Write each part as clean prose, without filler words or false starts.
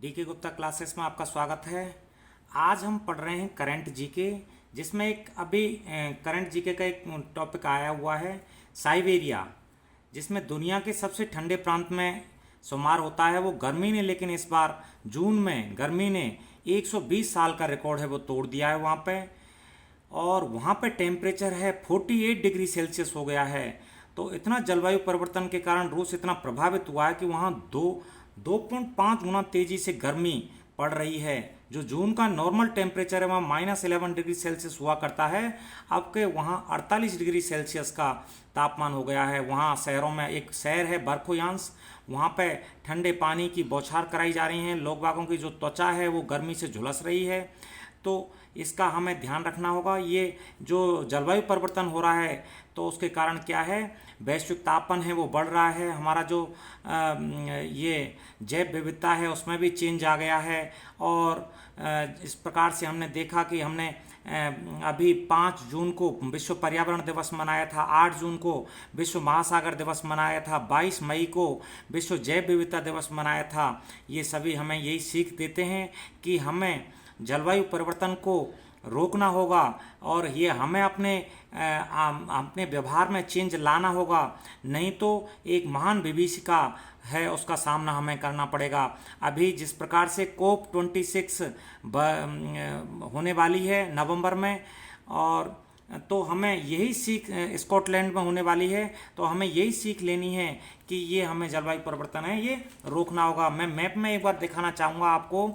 DK Gupta classes में आपका स्वागत है। आज हम पढ़ रहे हैं करंट जीके, जिसमें एक अभी करंट जीके का एक टॉपिक आया हुआ है साइबेरिया, जिसमें दुनिया के सबसे ठंडे प्रांत में शुमार होता है वो गर्मी ने। लेकिन इस बार जून में गर्मी ने 120 साल का रिकॉर्ड है वो तोड़ दिया है वहाँ पे, और वहाँ पे टेम्परेचर है 48 डिग्री सेल्सियस हो गया है। तो इतना जलवायु परिवर्तन के कारण रूस इतना प्रभावित हुआ है कि वहाँ 2.5 गुना तेजी से गर्मी पड़ रही है। जो जून का नॉर्मल टेम्परेचर है वहाँ -11 डिग्री सेल्सियस हुआ करता है, अब के वहाँ 48 डिग्री सेल्सियस का तापमान हो गया है। वहाँ शहरों में एक शहर है बर्फोयांस, वहाँ पे ठंडे पानी की बौछार कराई जा रही हैं। लोग बागों की जो त्वचा है वो गर्मी से झुलस रही है। तो इसका हमें ध्यान रखना होगा। ये जो जलवायु परिवर्तन हो रहा है तो उसके कारण क्या है, वैश्विक तापमान है वो बढ़ रहा है। हमारा जो ये जैव विविधता है उसमें भी चेंज आ गया है। और इस प्रकार से हमने देखा कि हमने अभी 5 जून को विश्व पर्यावरण दिवस मनाया था, 8 जून को विश्व महासागर दिवस मनाया था, 22 मई को विश्व जैव विविधता दिवस मनाया था। ये सभी हमें यही सीख देते हैं कि हमें जलवायु परिवर्तन को रोकना होगा और ये हमें अपने व्यवहार में चेंज लाना होगा, नहीं तो एक महान विभीषिका है उसका सामना हमें करना पड़ेगा। अभी जिस प्रकार से COP26 होने वाली है नवंबर में, और तो हमें यही सीख स्कॉटलैंड में होने वाली है, तो हमें यही सीख लेनी है कि ये हमें जलवायु परिवर्तन है ये रोकना होगा। मैं मैप में एक बार दिखाना चाहूँगा आपको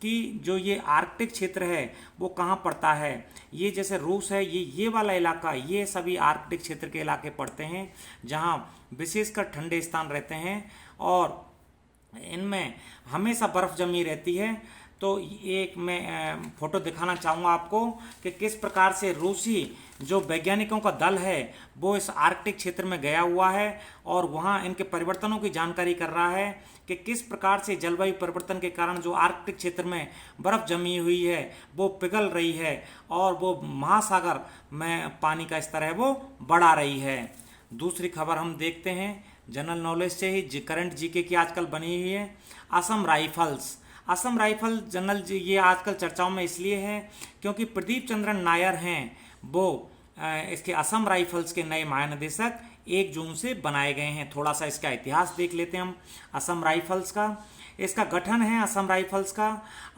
कि जो ये आर्कटिक क्षेत्र है वो कहाँ पड़ता है। ये जैसे रूस है, ये वाला इलाका, ये सभी आर्कटिक क्षेत्र के इलाके पड़ते हैं जहाँ विशेषकर ठंडे स्थान रहते हैं और इनमें हमेशा बर्फ़ जमी रहती है। तो एक मैं फोटो दिखाना चाहूँगा आपको कि किस प्रकार से रूसी जो वैज्ञानिकों का दल है वो इस आर्कटिक क्षेत्र में गया हुआ है और वहाँ इनके परिवर्तनों की जानकारी कर रहा है कि किस प्रकार से जलवायु परिवर्तन के कारण जो आर्कटिक क्षेत्र में बर्फ़ जमी हुई है वो पिघल रही है और वो महासागर में पानी का स्तर है वो बढ़ा रही है। दूसरी खबर हम देखते हैं जनरल नॉलेज से ही, करंट जीके की आजकल बनी हुई है। असम राइफल जनरल जी ये आजकल चर्चाओं में इसलिए है क्योंकि प्रदीप चंद्रन नायर हैं वो इसके असम राइफल्स के नए महानिदेशक 1 जून से बनाए गए हैं। थोड़ा सा इसका इतिहास देख लेते हैं हम असम राइफल्स का। इसका गठन है असम राइफल्स का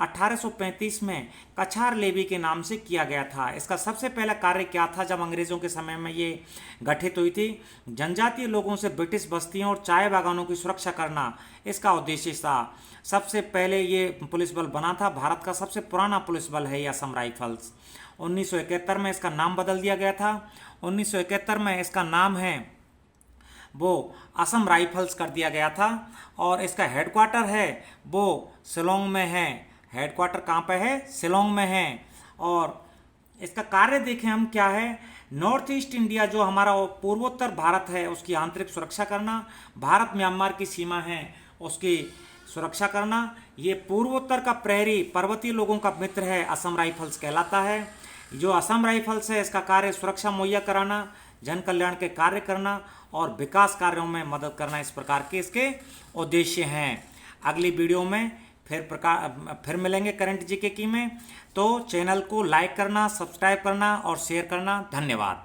1835 में कछार लेवी के नाम से किया गया था। इसका सबसे पहला कार्य क्या था जब अंग्रेज़ों के समय में ये गठित हुई थी? जनजातीय लोगों से ब्रिटिश बस्तियों और चाय बागानों की सुरक्षा करना इसका उद्देश्य था। सबसे पहले ये पुलिस बल बना था, भारत का सबसे पुराना पुलिस बल है ये असम राइफल्स। 1971 में इसका नाम बदल दिया गया था। 1971 में इसका नाम है वो असम राइफल्स कर दिया गया था और इसका हेडक्वार्टर है वो शिलोंग में है। हेडक्वार्टर कहाँ पे है? शिलोंग में है। और इसका कार्य देखें हम क्या है, नॉर्थ ईस्ट इंडिया जो हमारा पूर्वोत्तर भारत है उसकी आंतरिक सुरक्षा करना, भारत म्यांमार की सीमा है उसकी सुरक्षा करना। ये पूर्वोत्तर का प्रहरी पर्वतीय लोगों का मित्र है, असम राइफल्स कहलाता है। जो असम राइफल्स है इसका कार्य सुरक्षा मुहैया कराना, जन कल्याण के कार्य करना और विकास कार्यों में मदद करना, इस प्रकार के इसके उद्देश्य हैं। अगली वीडियो में फिर मिलेंगे करंट जीके की में। तो चैनल को लाइक करना, सब्सक्राइब करना और शेयर करना। धन्यवाद।